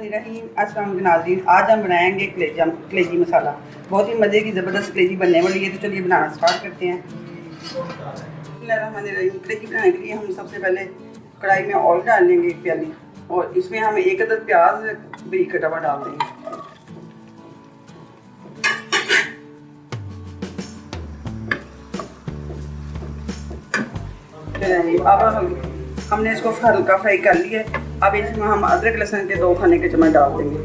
बिस्मिल्लाहिर्रहमानिर्रहीम। अस्सलाम नाज़रीन, आज हम बनाएंगे कलेजी मसाला। बहुत ही मज़े की ज़बरदस्त कलेजी बनने वाली है, तो चलिए बनाना स्टार्ट करते हैं। बिस्मिल्लाहिर्रहमानिर्रहीम। कलेजी बनाने के लिए हम सबसे पहले कढ़ाई में ऑयल डाल लेंगे 1 प्याली, और इसमें हम 1 अदद प्याज बारीक कटा हुआ डाल देंगे। अब हमने इसको हल्का फ्राई कर लिया है। अब इसमें हम अदरक लहसुन के 2 खाने के चम्मच डाल देंगे,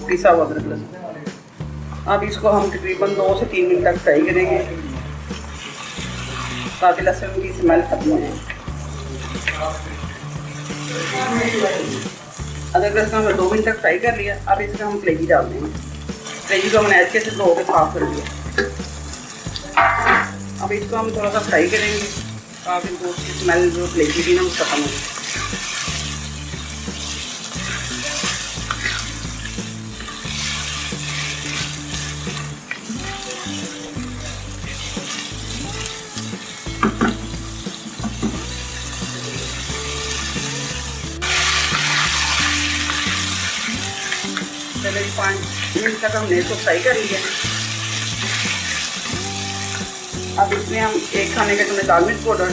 पिसा हुआ अदरक लहसुन। अब इसको हम तकरीबन 2 से 3 मिनट तक फ्राई करेंगे ताकि लहसुन की स्मेल खत्म हो जाए। अदरक लहसुन हमने 2 मिनट तक फ्राई कर लिया। अब इसमें हम कलेजी डाल देंगे। कलेजी को हमने अच्छे से धो के साफ कर लिया। अब इसको हम थोड़ा सा फ्राई करेंगे ताकि उसकी स्मेल जो कलेजी की ना वो खत्म हो जाए। चलो 5 मिनट तक हमने इसको फ्राई कर लिया। अब इसमें हम 1 खाने का चम्मच लाल मिर्च पाउडर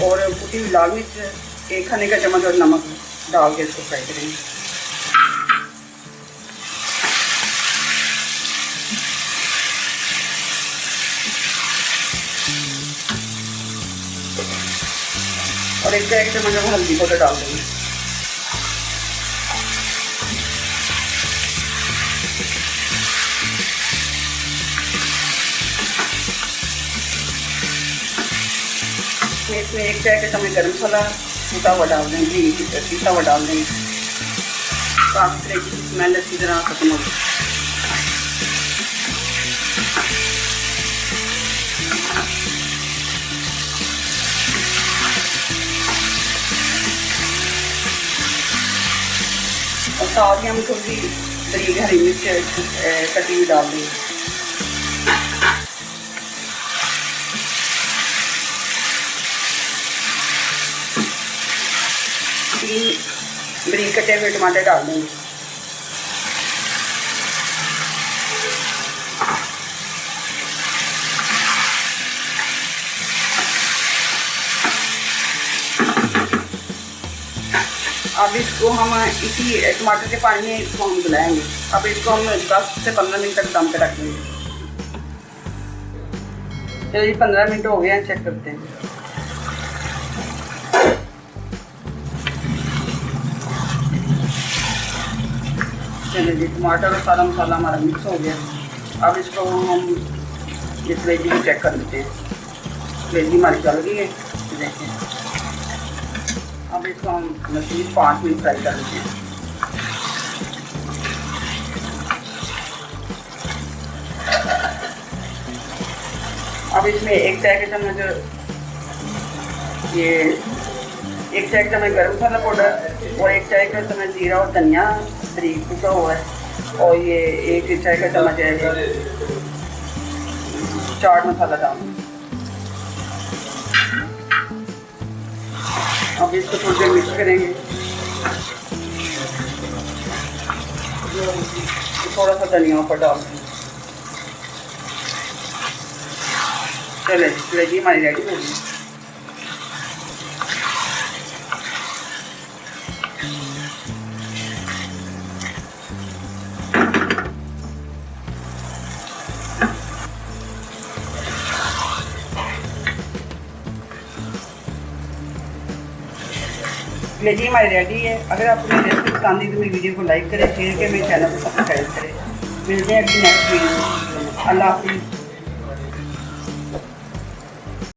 और कुटी हुई लाल मिर्च 1 खाने का चम्मच और नमक डाल के इसको फ्राई करेंगे। और 1 चम्मच हम हल्दी पाउडर डाल देंगे। इसमें 1 चाय का चम्मच गरम मसाला पिसा हुआ डाल देंगे, पिसा हुआ डाल देंगे ताकि कलेजी की स्मेल अच्छी तरह खत्म हो जाए। और साथ ही हम थोड़ी सी बारीक हरी मिर्च कटी हुई डाल देंगे। बारीक कटे हुए टमाटर डाल देंगे। अब इसको हम इसी टमाटर के पानी में इसको हम गलाएंगे। अब इसको हम 10 से 15 मिनट तक दम पे रख देंगे। चलिए 15 मिनट हो गए हैं, चेक करते हैं। चलिए जी, टमाटर और सारा मसाला हमारा मिक्स हो गया। अब इसको हम इस कलेजी को चेक कर लेते हैं। कलेजी हमारी चल गई है, देखें। अब इसको हम मज़ीद 5 मिनट फ्राई कर लेते हैं। अब इसमें 1 चाय का चम्मच ये 1 चाय का चम्मच गरम मसाला पाउडर और 1 चाय का चम्मच जीरा और धनिया बारीक कुटा हुआ है, और ये 1 चाय का चम्मच है चाट मसाला डाल। अब इसको थोड़ी देर मिक्स करेंगे। थोड़ा सा धनिया ऊपर डाल देंगे। चलिए कलेजी हमारी रेडी हो गई। कलेजी हमारी रेडी है। अगर आपको मेरी रेसिपी पसंद आई तो मेरी वीडियो को लाइक करें, शेयर करें, मेरे चैनल को सब्सक्राइब करें। मिलते हैं अगली नेक्स्ट वीडियो में। अल्लाह हाफिज़।